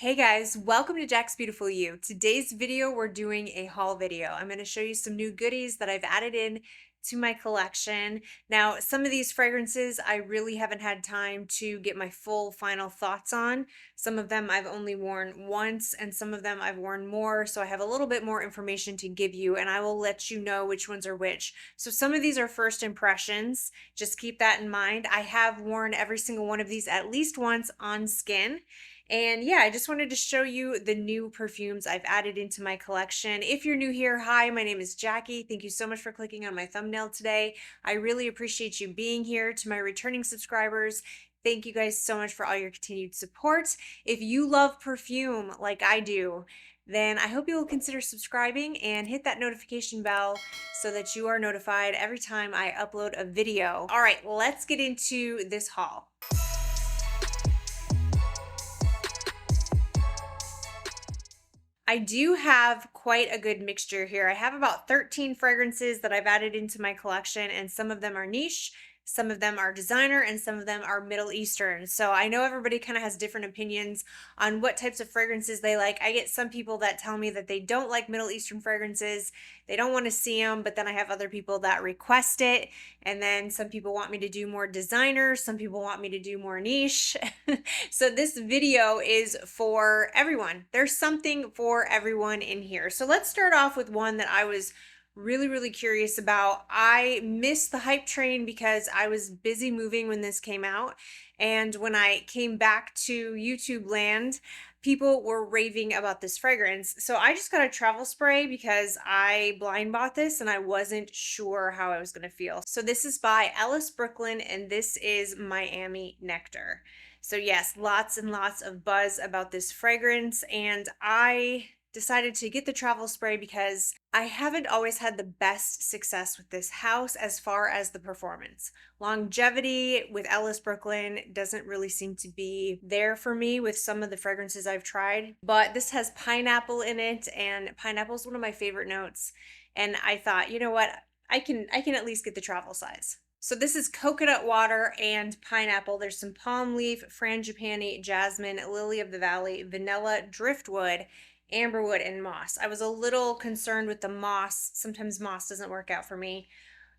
Hey guys, welcome to Jack's Beautiful You. Today's video, we're doing a haul video. I'm going to show you some new goodies that I've added in to my collection. Now, some of these fragrances I really haven't had time to get my full final thoughts on. Some of them I've only worn once and some of them I've worn more, so I have a little bit more information to give you and I will let you know which ones are which. So some of these are first impressions. Just keep that in mind. I have worn every single one of these at least once on skin. And yeah, I just wanted to show you the new perfumes I've added into my collection. If you're new here, hi, my name is Jackie. Thank you so much for clicking on my thumbnail today. I really appreciate you being here. To my returning subscribers, thank you guys so much for all your continued support. If you love perfume like I do, then I hope you will consider subscribing and hit that notification bell so that you are notified every time I upload a video. All right, let's get into this haul. I do have quite a good mixture here. I have about 13 fragrances that I've added into my collection, and some of them are niche, some of them are designer, and some of them are Middle Eastern. So I know everybody kind of has different opinions on what types of fragrances they like. I get some people that tell me that they don't like Middle Eastern fragrances, they don't want to see them, but then I have other people that request it. And then some people want me to do more designer, some people want me to do more niche. So this video is for everyone. There's something for everyone in here. So let's start off with one that I was really curious about. I missed the hype train because I was busy moving when this came out. And when I came back to YouTube land, people were raving about this fragrance. So I just got a travel spray because I blind bought this and I wasn't sure how I was going to feel. So this is by Ellis Brooklyn and this is Miami Nectar. So yes, lots and lots of buzz about this fragrance, and I decided to get the travel spray because I haven't always had the best success with this house as far as the performance. Longevity with Ellis Brooklyn doesn't really seem to be there for me with some of the fragrances I've tried, but this has pineapple in it, and pineapple is one of my favorite notes. And I thought, you know what, I can at least get the travel size. So this is coconut water and pineapple. There's some palm leaf, frangipani, jasmine, lily of the valley, vanilla, driftwood, amberwood, and moss. I was a little concerned with the moss. Sometimes moss doesn't work out for me.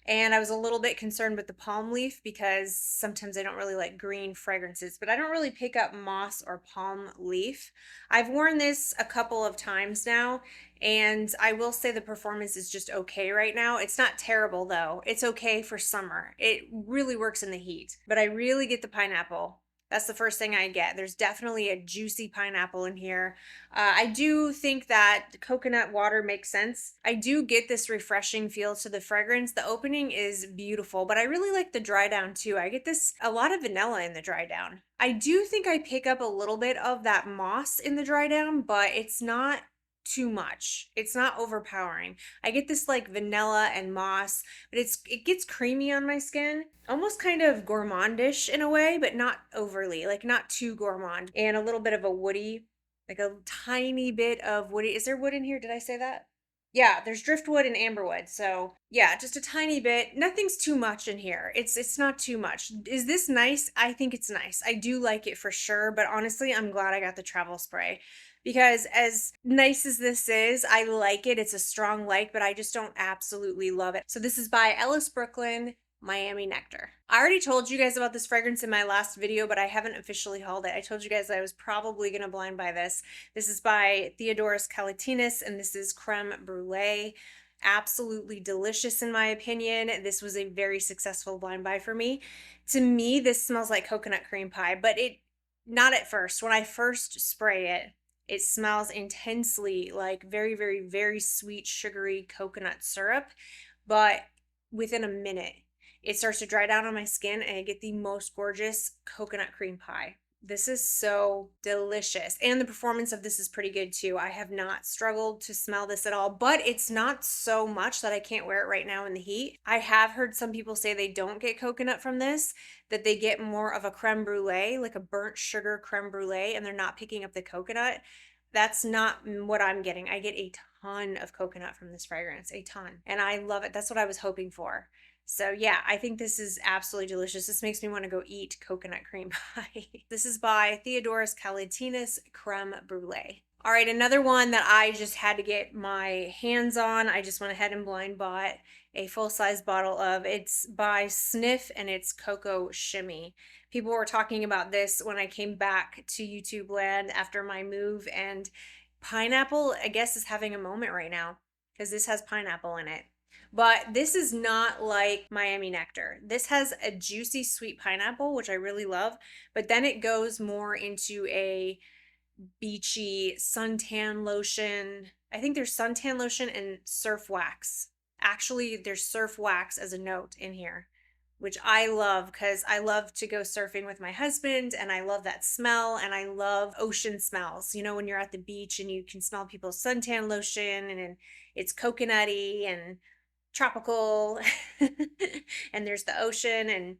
And I was a little bit concerned with the palm leaf because sometimes I don't really like green fragrances, but I don't really pick up moss or palm leaf. I've worn this a couple of times now, and I will say the performance is just okay right now. It's not terrible though. It's okay for summer. It really works in the heat, but I really get the pineapple. That's the first thing I get. There's definitely a juicy pineapple in here. I do think that coconut water makes sense. I do get this refreshing feel to the fragrance. The opening is beautiful, but I really like the dry down too. I get a lot of vanilla in the dry down. I do think I pick up a little bit of that moss in the dry down, but it's not too much. It's not overpowering. I get this like vanilla and moss, but it gets creamy on my skin, almost kind of gourmandish in a way, but not overly, like not too gourmand, and a little bit of a woody, like a tiny bit of woody. Is there wood in here? Did I say that? Yeah, there's driftwood and amberwood. So yeah, just a tiny bit. Nothing's too much in here. It's not too much. Is this nice? I think it's nice. I do like it for sure, but honestly, I'm glad I got the travel spray because as nice as this is, I like it. It's a strong like, but I just don't absolutely love it. So this is by Ellis Brooklyn, Miami Nectar. I already told you guys about this fragrance in my last video, but I haven't officially hauled it. I told you guys I was probably going to blind buy this. This is by Theodoros Kalotinis, and this is Creme Brulee. Absolutely delicious in my opinion. This was a very successful blind buy for me. To me, this smells like coconut cream pie, but not at first. When I first spray it, it smells intensely like very sweet, sugary coconut syrup, but within a minute, it starts to dry down on my skin and I get the most gorgeous coconut cream pie. This is so delicious. And the performance of this is pretty good too. I have not struggled to smell this at all, but it's not so much that I can't wear it right now in the heat. I have heard some people say they don't get coconut from this, that they get more of a creme brulee, like a burnt sugar creme brulee, and they're not picking up the coconut. That's not what I'm getting. I get a ton of coconut from this fragrance, a ton. And I love it. That's what I was hoping for. So yeah, I think this is absolutely delicious. This makes me want to go eat coconut cream pie. This is by Theodoros Kalotinis Creme Brulee. All right, another one that I just had to get my hands on. I just went ahead and blind bought a full-size bottle of. It's by Snif and it's Coco Shimmy. People were talking about this when I came back to YouTube land after my move, and pineapple, I guess, is having a moment right now because this has pineapple in it. But this is not like Miami Nectar. This has a juicy sweet pineapple, which I really love, but then it goes more into a beachy suntan lotion. I think there's suntan lotion and surf wax. Actually, there's surf wax as a note in here, which I love because I love to go surfing with my husband and I love that smell and I love ocean smells. You know, when you're at the beach and you can smell people's suntan lotion and it's coconutty and tropical and there's the ocean and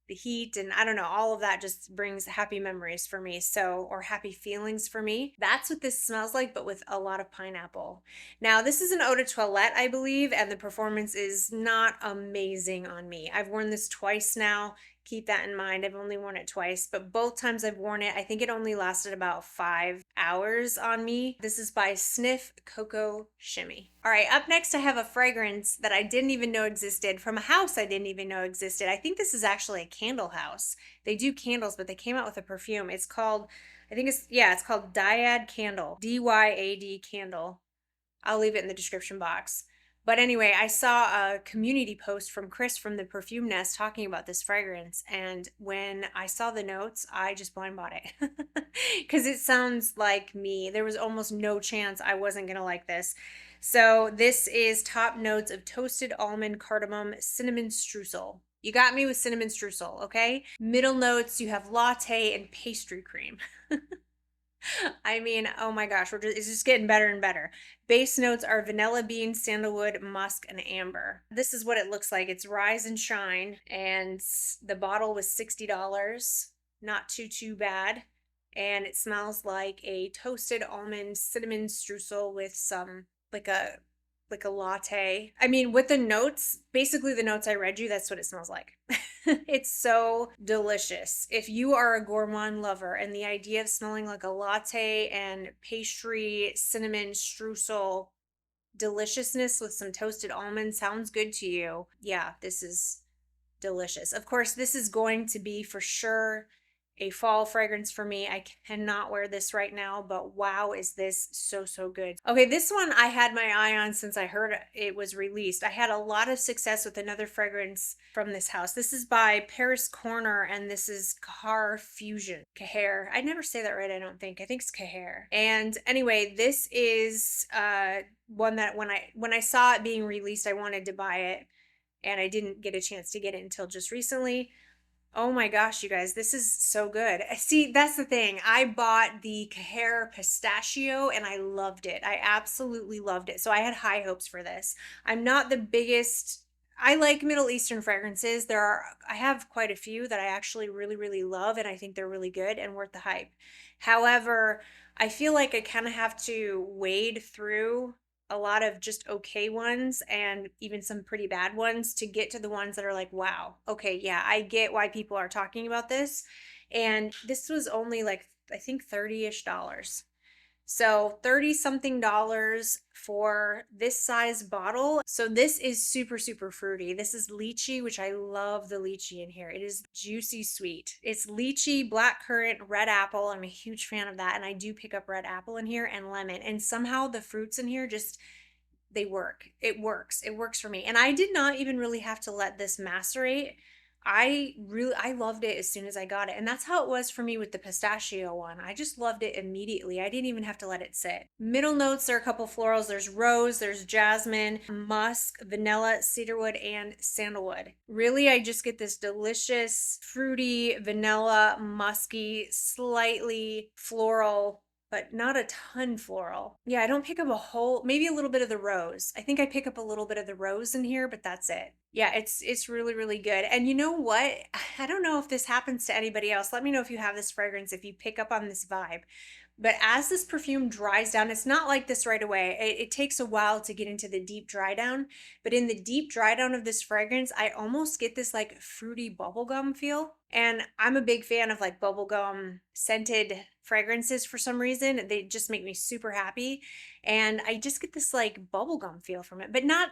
the heat, and I don't know, all of that just brings happy memories for me. So, or happy feelings for me. That's what this smells like, but with a lot of pineapple. Now, this is an eau de toilette, I believe, and the performance is not amazing on me. I've worn this twice now. Keep that in mind. I've only worn it twice, but both times I've worn it, I think it only lasted about 5 hours on me. This is by Snif Coco Shimmy. All right, up next I have a fragrance that I didn't even know existed from a house I didn't even know existed. I think this is actually a candle house. They do candles, but they came out with a perfume. It's called, I think it's called Dyad Candle. Dyad Candle. I'll leave it in the description box. But anyway, I saw a community post from Chris from the Perfume Nest talking about this fragrance. And when I saw the notes, I just blind bought it because it sounds like me. There was almost no chance I wasn't going to like this. So this is top notes of toasted almond, cardamom, cinnamon streusel. You got me with cinnamon streusel, okay? Middle notes, you have latte and pastry cream. I mean, oh my gosh, it's just getting better and better. Base notes are vanilla bean, sandalwood, musk, and amber. This is what it looks like. It's Rise and Shine, and the bottle was $60. Not too bad. And it smells like a toasted almond cinnamon streusel with some, like a latte. I mean, with the notes, basically the notes I read you, that's what it smells like. It's so delicious. If you are a gourmand lover and the idea of smelling like a latte and pastry, cinnamon, streusel deliciousness with some toasted almonds sounds good to you, yeah, this is delicious. Of course, this is going to be for sure a fall fragrance for me. I cannot wear this right now, but wow, is this so good. Okay, this one I had my eye on since I heard it was released. I had a lot of success with another fragrance from this house. This is by Paris Corner, and this is Khair Fusion. Khair. I never say that right, I don't think. I think it's Khair. And anyway, this is one that when I saw it being released, I wanted to buy it, and I didn't get a chance to get it until just recently. Oh my gosh, you guys, this is so good. See, that's the thing. I bought the Khair pistachio and I loved it. I absolutely loved it. So I had high hopes for this. I'm not the biggest, I like Middle Eastern fragrances. I have quite a few that I actually really love, and I think they're really good and worth the hype. However, I feel like I kind of have to wade through a lot of just okay ones and even some pretty bad ones to get to the ones that are like, wow, okay, yeah, I get why people are talking about this. And this was only like, I think $30-ish. So 30 something dollars for this size bottle. So this is super fruity. This is lychee, which I love the lychee in here. It is juicy sweet. It's lychee, blackcurrant, red apple. I'm a huge fan of that. And I do pick up red apple in here and lemon. And somehow the fruits in here just, they work. It works. It works for me. And I did not even really have to let this macerate. I loved it as soon as I got it. And that's how it was for me with the pistachio one. I just loved it immediately. I didn't even have to let it sit. Middle notes are a couple florals. There's rose, there's jasmine, musk, vanilla, cedarwood, and sandalwood. Really, I just get this delicious, fruity, vanilla, musky, slightly floral, but not a ton floral. Yeah, I don't pick up a whole, maybe a little bit of the rose. I think I pick up a little bit of the rose in here, but that's it. Yeah, it's really good. And you know what? I don't know if this happens to anybody else. Let me know if you have this fragrance, if you pick up on this vibe. But as this perfume dries down, it's not like this right away. It takes a while to get into the deep dry down. But in the deep dry down of this fragrance, I almost get this like fruity bubblegum feel. And I'm a big fan of like bubblegum scented fragrances for some reason. They just make me super happy. And I just get this like bubblegum feel from it, but not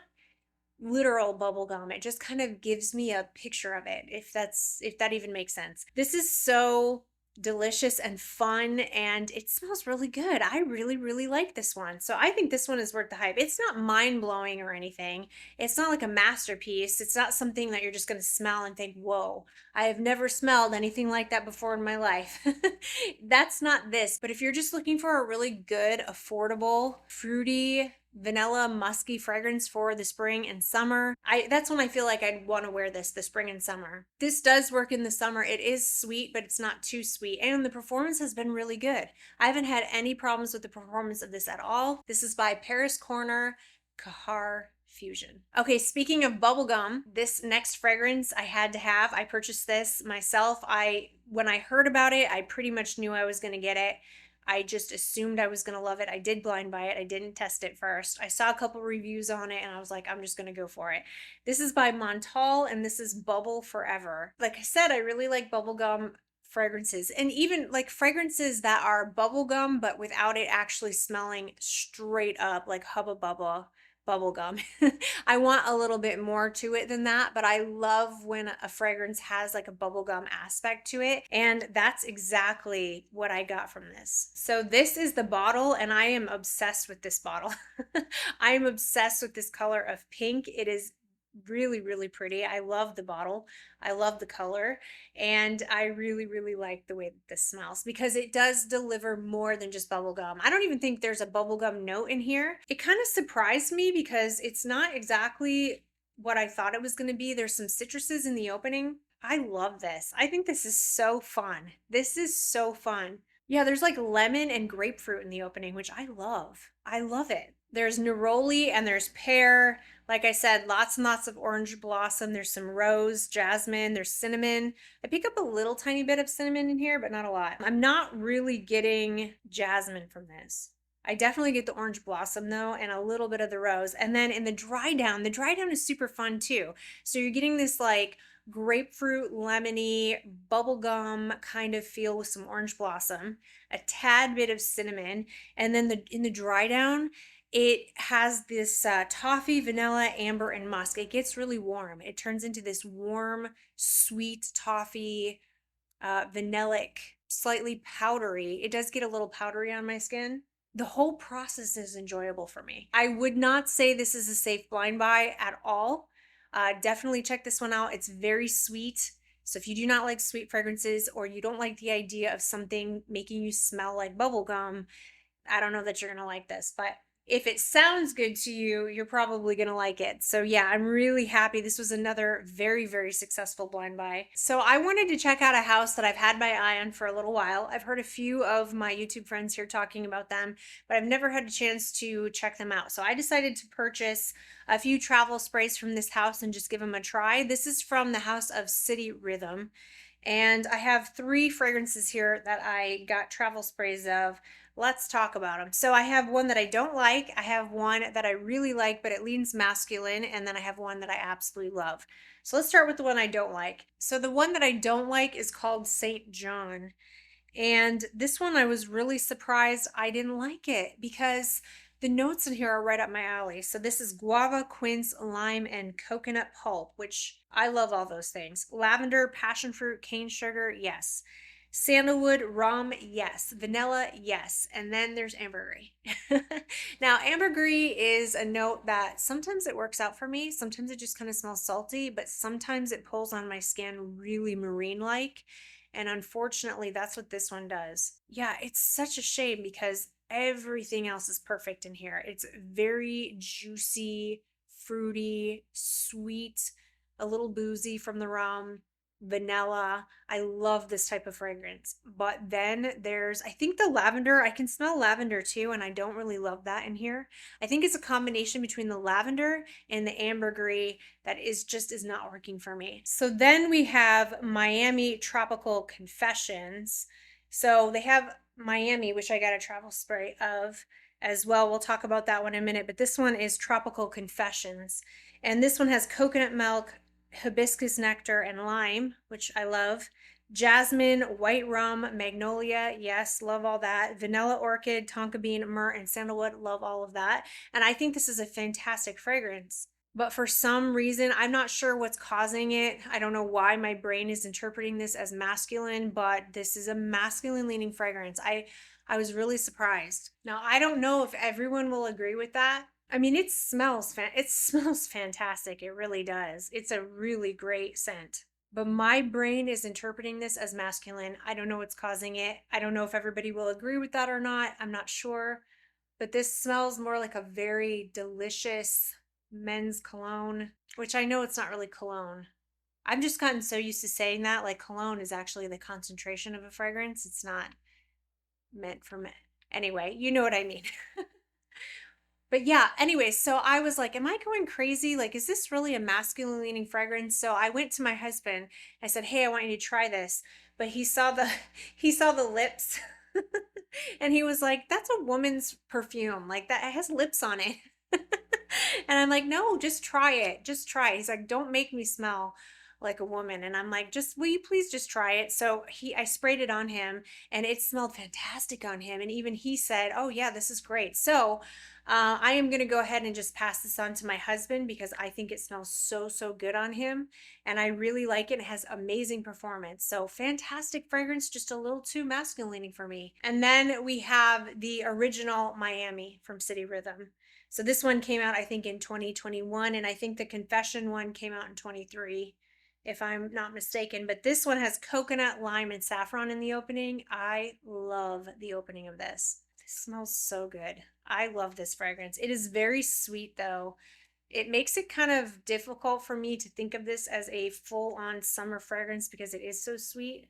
literal bubblegum. It just kind of gives me a picture of it, if that even makes sense. This is so delicious and fun, and it smells really good. I really, really like this one. So I think this one is worth the hype. It's not mind-blowing or anything. It's not like a masterpiece. It's not something that you're just going to smell and think, whoa, I have never smelled anything like that before in my life. That's not this. But if you're just looking for a really good, affordable, fruity, vanilla musky fragrance for the spring and summer, that's when I feel like I'd want to wear this, the spring and summer. This does work in the summer. It is sweet, but it's not too sweet, and the performance has been really good. I haven't had any problems with the performance of this at all. This is by Paris Corner Khair Fusion. Okay, speaking of bubblegum, this next fragrance I had to have. I purchased this myself. When I heard about it, I pretty much knew I was going to get it. I just assumed I was going to love it. I did blind buy it. I didn't test it first. I saw a couple reviews on it and I was like, I'm just going to go for it. This is by Montale and this is Bubble Forever. Like I said, I really like bubblegum fragrances, and even like fragrances that are bubblegum but without it actually smelling straight up like Hubba Bubba bubblegum. I want a little bit more to it than that, but I love when a fragrance has like a bubblegum aspect to it, and that's exactly what I got from this. So this is the bottle, and I am obsessed with this bottle. I am obsessed with this color of pink. It is really, really pretty. I love the bottle. I love the color, and I really, really like the way that this smells because it does deliver more than just bubblegum. I don't even think there's a bubblegum note in here. It kind of surprised me because it's not exactly what I thought it was going to be. There's some citruses in the opening. I love this. I think this is so fun. This is so fun. Yeah, there's like lemon and grapefruit in the opening, which I love. I love it. There's neroli and there's pear. Like I said, lots and lots of orange blossom. There's some rose, jasmine, there's cinnamon. I pick up a little tiny bit of cinnamon in here, but not a lot. I'm not really getting jasmine from this. I definitely get the orange blossom though, and a little bit of the rose. And then in the dry down is super fun too. So you're getting this like grapefruit, lemony, bubblegum kind of feel with some orange blossom, a tad bit of cinnamon, and then in the dry down, it has this toffee, vanilla, amber, and musk. It gets really warm. It turns into this warm, sweet toffee, vanillic, slightly powdery. It does get a little powdery on my skin. The whole process is enjoyable for me. I would not say this is a safe blind buy at all. Definitely check this one out. It's very sweet. So if you do not like sweet fragrances or you don't like the idea of something making you smell like bubblegum, I don't know that you're going to like this, but if it sounds good to you, you're probably going to like it. So yeah, I'm really happy. This was another very, very successful blind buy. So I wanted to check out a house that I've had my eye on for a little while. I've heard a few of my YouTube friends here talking about them, but I've never had a chance to check them out. So I decided to purchase a few travel sprays from this house and just give them a try. This is from the House of City Rhythm. And I have 3 fragrances here that I got travel sprays of. Let's talk about them. So I have one that I don't like. I have one that I really like, but it leans masculine. And then I have one that I absolutely love. So let's start with the one I don't like. So the one that I don't like is called St. John. And this one I was really surprised I didn't like it because the notes in here are right up my alley. So this is guava, quince, lime, and coconut pulp, which I love all those things. Lavender, passion fruit, cane sugar, yes. Sandalwood, rum, yes. Vanilla, yes. And then there's ambergris. Now, ambergris is a note that sometimes it works out for me. Sometimes it just kind of smells salty, but sometimes it pulls on my skin really marine-like. And unfortunately, that's what this one does. Yeah, it's such a shame because everything else is perfect in here. It's very juicy, fruity, sweet, a little boozy from the rum, vanilla. I love this type of fragrance. But then there's, I think the lavender, I can smell lavender too, and I don't really love that in here. I think it's a combination between the lavender and the ambergris that is not working for me. So then we have Miami Tropical Confessions. So they have Miami, which I got a travel spray of as well. We'll talk about that one in a minute, but this one is Tropical Confessions. And this one has coconut milk, hibiscus nectar, and lime, which I love. Jasmine, white rum, magnolia, yes, love all that. Vanilla orchid, tonka bean, myrrh, and sandalwood, love all of that. And I think this is a fantastic fragrance. But for some reason, I'm not sure what's causing it. I don't know why my brain is interpreting this as masculine, but this is a masculine leaning fragrance. I was really surprised. Now, I don't know if everyone will agree with that. I mean, it smells fantastic. It really does. It's a really great scent. But my brain is interpreting this as masculine. I don't know what's causing it. I don't know if everybody will agree with that or not. I'm not sure. But this smells more like a very delicious men's cologne, which I know it's not really cologne. I've just gotten so used to saying that, like cologne is actually the concentration of a fragrance. It's not meant for men. Anyway, you know what I mean. But yeah, anyway, so I was like, am I going crazy? Like, is this really a masculine leaning fragrance? So I went to my husband. I said, hey, I want you to try this. But he saw the he saw the lips and he was like, that's a woman's perfume. Like that it has lips on it. And I'm like, no, just try it. Just try it. He's like, don't make me smell like a woman. And I'm like, just will you please just try it? So I sprayed it on him and it smelled fantastic on him. And even he said, oh yeah, this is great. So I am going to go ahead and just pass this on to my husband because I think it smells so, so good on him. And I really like it. It has amazing performance. So fantastic fragrance, just a little too masculine for me. And then we have the original Miami from City Rhythm. So this one came out, I think, in 2021, and I think the Confession one came out in 23, if I'm not mistaken. But this one has coconut, lime, and saffron in the opening. I love the opening of this. This smells so good. I love this fragrance. It is very sweet, though. It makes it kind of difficult for me to think of this as a full-on summer fragrance because it is so sweet.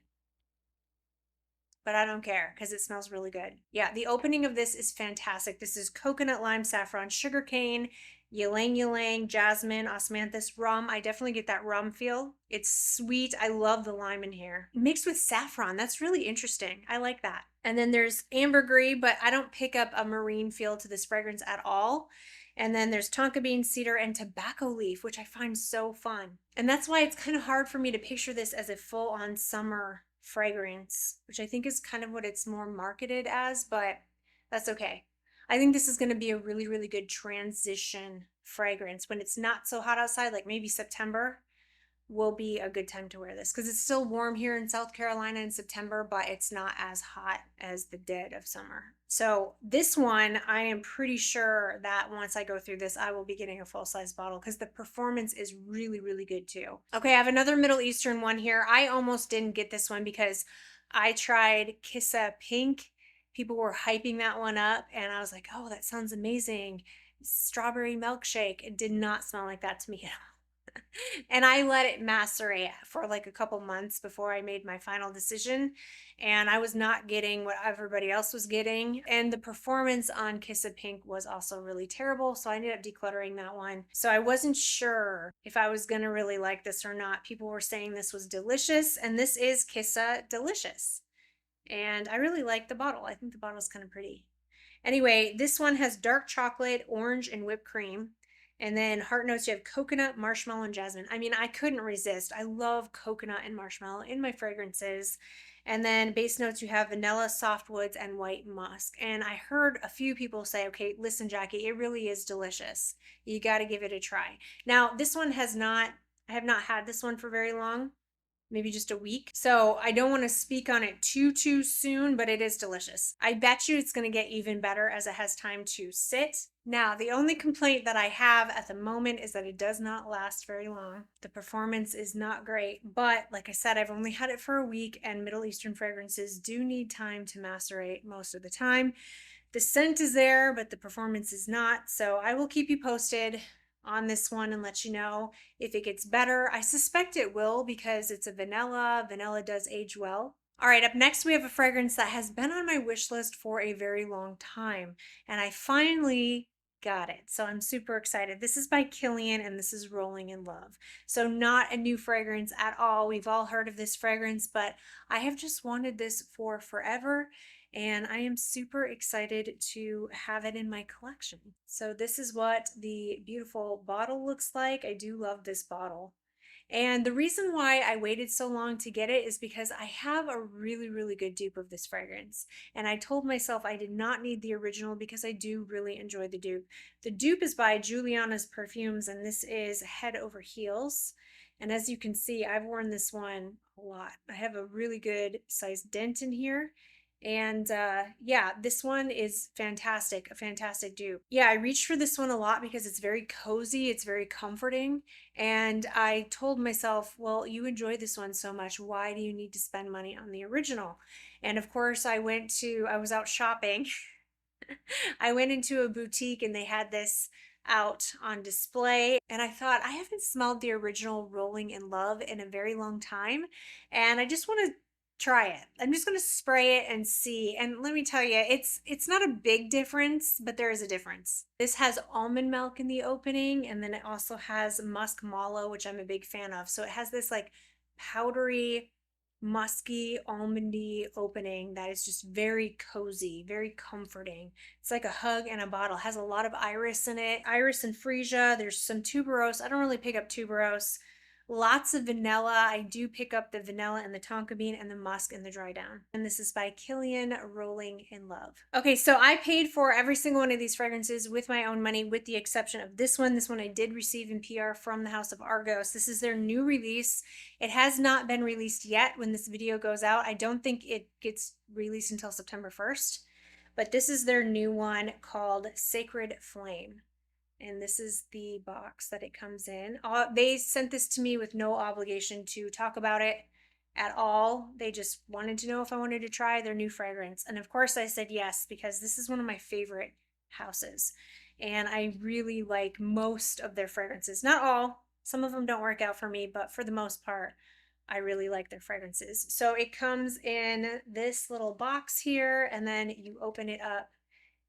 But I don't care because it smells really good. Yeah, the opening of this is fantastic. This is coconut, lime, saffron, sugarcane, ylang ylang, jasmine, osmanthus, rum. I definitely get that rum feel. It's sweet. I love the lime in here. Mixed with saffron. That's really interesting. I like that. And then there's ambergris, but I don't pick up a marine feel to this fragrance at all. And then there's tonka bean, cedar, and tobacco leaf, which I find so fun. And that's why it's kind of hard for me to picture this as a full-on summer fragrance, which I think is kind of what it's more marketed as, but that's okay. I think this is going to be a really, really good transition fragrance when it's not so hot outside, like maybe September will be a good time to wear this because it's still warm here in South Carolina in September, but it's not as hot as the dead of summer. So this one, I am pretty sure that once I go through this, I will be getting a full-size bottle because the performance is really, really good too. Okay, I have another Middle Eastern one here. I almost didn't get this one because I tried Kissa Pink. People were hyping that one up and I was like, oh, that sounds amazing. Strawberry milkshake. It did not smell like that to me at all. And I let it macerate for like a couple months before I made my final decision. And I was not getting what everybody else was getting. And the performance on Kissa Pink was also really terrible. So I ended up decluttering that one. So I wasn't sure if I was going to really like this or not. People were saying this was delicious. And this is Kissa Delicious. And I really like the bottle. I think the bottle is kind of pretty. Anyway, this one has dark chocolate, orange, and whipped cream. And then heart notes, you have coconut, marshmallow, and jasmine. I mean, I couldn't resist. I love coconut and marshmallow in my fragrances. And then base notes, you have vanilla, softwoods, and white musk. And I heard a few people say, okay, listen, Jackie, it really is delicious. You got to give it a try. Now, this one I have not had this one for very long, maybe just a week. So I don't want to speak on it too soon, but it is delicious. I bet you it's going to get even better as it has time to sit. Now, the only complaint that I have at the moment is that it does not last very long. The performance is not great, but like I said, I've only had it for a week and Middle Eastern fragrances do need time to macerate most of the time. The scent is there, but the performance is not. So I will keep you posted on this one and let you know if it gets better. I suspect it will because it's a vanilla. Vanilla does age well. All right, up next we have a fragrance that has been on my wish list for a very long time, and I finally got it. So I'm super excited. This is by Killian and this is Rolling in Love. So not a new fragrance at all. We've all heard of this fragrance, but I have just wanted this for forever. and I am super excited to have it in my collection. So this is what the beautiful bottle looks like. I do love this bottle. And the reason why I waited so long to get it is because I have a really, really good dupe of this fragrance. And I told myself I did not need the original because I do really enjoy the dupe. The dupe is by Juliana's Perfumes, and this is Head Over Heels. And as you can see, I've worn this one a lot. I have a really good size dent in here. And yeah, this one is fantastic, a fantastic dupe. Yeah, I reached for this one a lot because it's very cozy, it's very comforting. And I told myself, well, you enjoy this one so much. Why do you need to spend money on the original? And of course, I was out shopping. I went into a boutique and they had this out on display. And I thought, I haven't smelled the original Rolling in Love in a very long time. And I just want to try it. I'm just going to spray it and see. And let me tell you, it's not a big difference, but there is a difference. This has almond milk in the opening, and then it also has musk mallow, which I'm a big fan of. So it has this like powdery, musky, almondy opening that is just very cozy, very comforting. It's like a hug in a bottle. It has a lot of iris in it, iris and freesia. There's some tuberose. I don't really pick up tuberose. Lots of vanilla. I do pick up the vanilla and the tonka bean and the musk and the dry down. And this is by Killian, Rolling in Love. Okay, so I paid for every single one of these fragrances with my own money, with the exception of this one. This one I did receive in PR from the House of Argos. This is their new release. It has not been released yet when this video goes out. I don't think it gets released until September 1st. But this is their new one called Sacred Flame. And this is the box that it comes in. They sent this to me with no obligation to talk about it at all. They just wanted to know if I wanted to try their new fragrance. And of course I said yes, because this is one of my favorite houses. And I really like most of their fragrances. Not all. Some of them don't work out for me, but for the most part, I really like their fragrances. So it comes in this little box here, and then you open it up,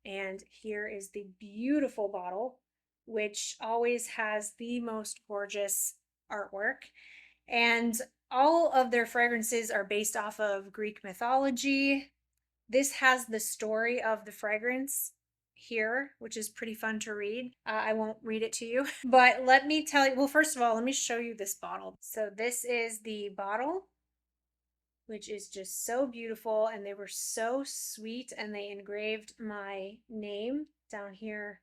and here is the beautiful bottle, which always has the most gorgeous artwork. And all of their fragrances are based off of Greek mythology. This has the story of the fragrance here, which is pretty fun to read. I won't read it to you, but let me tell you, well, first of all, let me show you this bottle. So this is the bottle, which is just so beautiful, and they were so sweet, and they engraved my name down here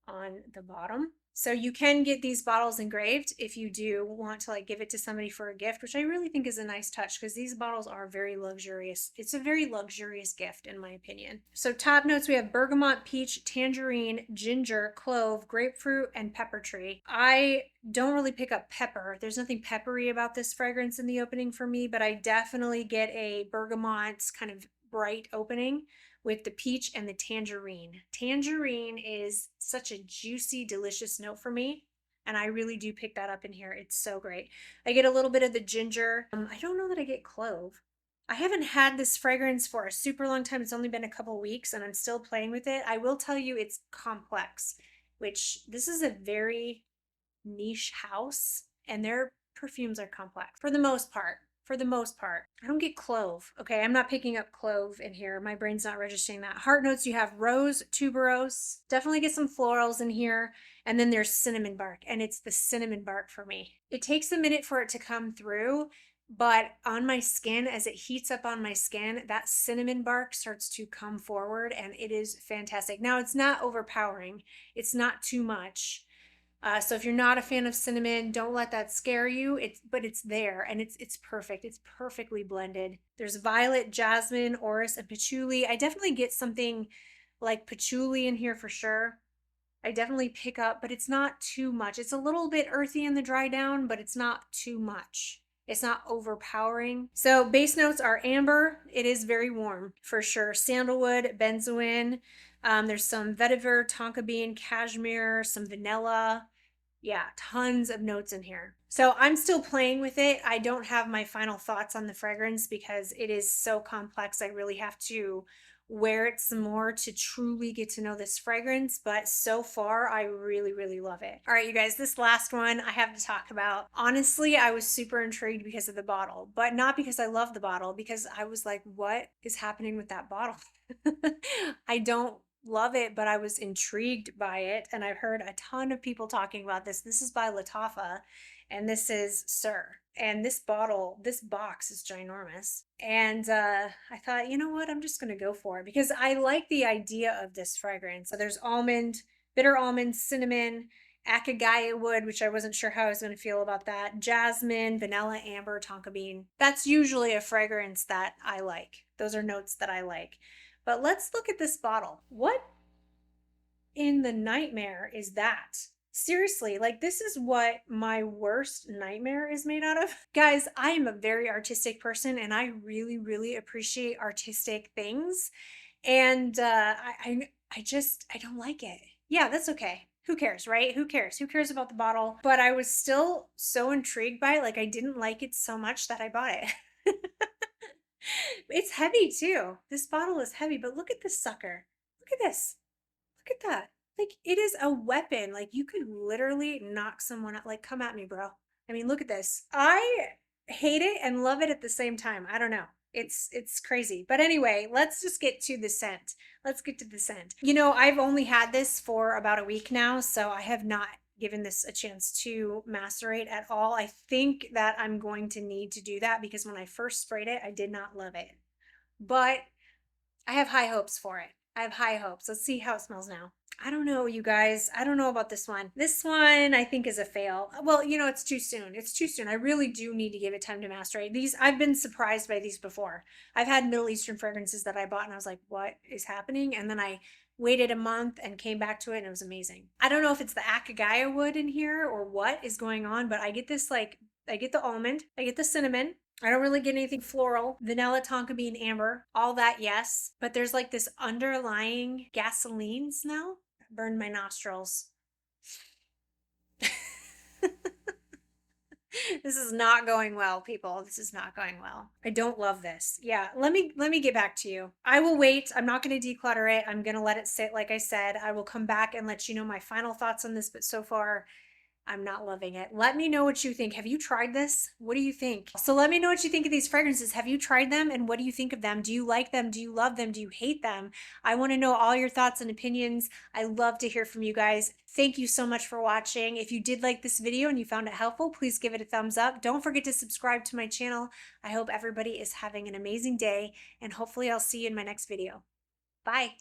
on the bottom. So you can get these bottles engraved if you do want to like give it to somebody for a gift, which I really think is a nice touch because these bottles are very luxurious. It's a very luxurious gift in my opinion. So top notes, we have bergamot, peach, tangerine, ginger, clove, grapefruit, and pepper tree. I don't really pick up pepper. There's nothing peppery about this fragrance in the opening for me, but I definitely get a bergamot kind of bright opening with the peach and the tangerine. Tangerine is such a juicy, delicious note for me, and I really do pick that up in here. It's so great. I get a little bit of the ginger. I don't know that I get clove. I haven't had this fragrance for a super long time. It's only been a couple weeks, and I'm still playing with it. I will tell you it's complex, which this is a very niche house, and their perfumes are complex for the most part. For the most part, I don't get clove. Okay, I'm not picking up clove in here. My brain's not registering that. Heart notes, you have rose, tuberose. Definitely get some florals in here. And then there's cinnamon bark, and it's the cinnamon bark for me. It takes a minute for it to come through, but on my skin, as it heats up on my skin, that cinnamon bark starts to come forward, and it is fantastic. Now, it's not overpowering. It's not too much. So if you're not a fan of cinnamon, don't let that scare you. But it's there, and it's perfect. It's perfectly blended. There's violet, jasmine, orris, and patchouli. I definitely get something like patchouli in here for sure. I definitely pick up, but it's not too much. It's a little bit earthy in the dry down, but it's not too much. It's not overpowering. So base notes are amber. It is very warm for sure. Sandalwood, benzoin. There's some vetiver, tonka bean, cashmere, some vanilla. Yeah, tons of notes in here. So I'm still playing with it. I don't have my final thoughts on the fragrance because it is so complex. I really have to wear it some more to truly get to know this fragrance, but so far I really, really love it. All right, you guys, this last one I have to talk about. Honestly, I was super intrigued because of the bottle, but not because I love the bottle, because I was like, what is happening with that bottle? I don't love it, but I was intrigued by it, and I've heard a ton of people talking about this. This is by Lattafa, and this is Sir. And this bottle, this box is ginormous. And I thought, you know what? I'm just going to go for it because I like the idea of this fragrance. So there's almond, bitter almond, cinnamon, Akagaya wood, which I wasn't sure how I was going to feel about that, jasmine, vanilla, amber, tonka bean. That's usually a fragrance that I like. Those are notes that I like. But let's look at this bottle. What in the nightmare is that? Seriously, like this is what my worst nightmare is made out of. Guys, I am a very artistic person and I really, really appreciate artistic things. And I don't like it. Yeah, that's okay. Who cares, right? Who cares? Who cares about the bottle? But I was still so intrigued by it. Like I didn't like it so much that I bought it. It's heavy too. This bottle is heavy, but look at this sucker. Look at this. Look at that. Like it is a weapon. Like you could literally knock someone out. Like come at me, bro. I mean, look at this. I hate it and love it at the same time. I don't know. It's crazy. But anyway, let's just get to the scent. Let's get to the scent. You know, I've only had this for about a week now, so I have not given this a chance to macerate at all. I think that I'm going to need to do that because when I first sprayed it, I did not love it. But I have high hopes for it. I have high hopes. Let's see how it smells now. I don't know, you guys. I don't know about this one. This one I think is a fail. Well, you know, it's too soon. It's too soon. I really do need to give it time to macerate. These, I've been surprised by these before. I've had Middle Eastern fragrances that I bought and I was like, what is happening? And then I waited a month and came back to it and it was amazing. I don't know if it's the Akagaya wood in here or what is going on, but I get this like, I get the almond, I get the cinnamon, I don't really get anything floral. Vanilla, tonka bean, amber, all that, yes. But there's like this underlying gasoline smell. Burned my nostrils. This is not going well, people. This is not going well. I don't love this. Yeah, let me get back to you. I will wait. I'm not going to declutter it. I'm going to let it sit like I said. I will come back and let you know my final thoughts on this, but so far I'm not loving it. Let me know what you think. Have you tried this? What do you think? So let me know what you think of these fragrances. Have you tried them and what do you think of them? Do you like them? Do you love them? Do you hate them? I want to know all your thoughts and opinions. I love to hear from you guys. Thank you so much for watching. If you did like this video and you found it helpful, please give it a thumbs up. Don't forget to subscribe to my channel. I hope everybody is having an amazing day and hopefully I'll see you in my next video. Bye.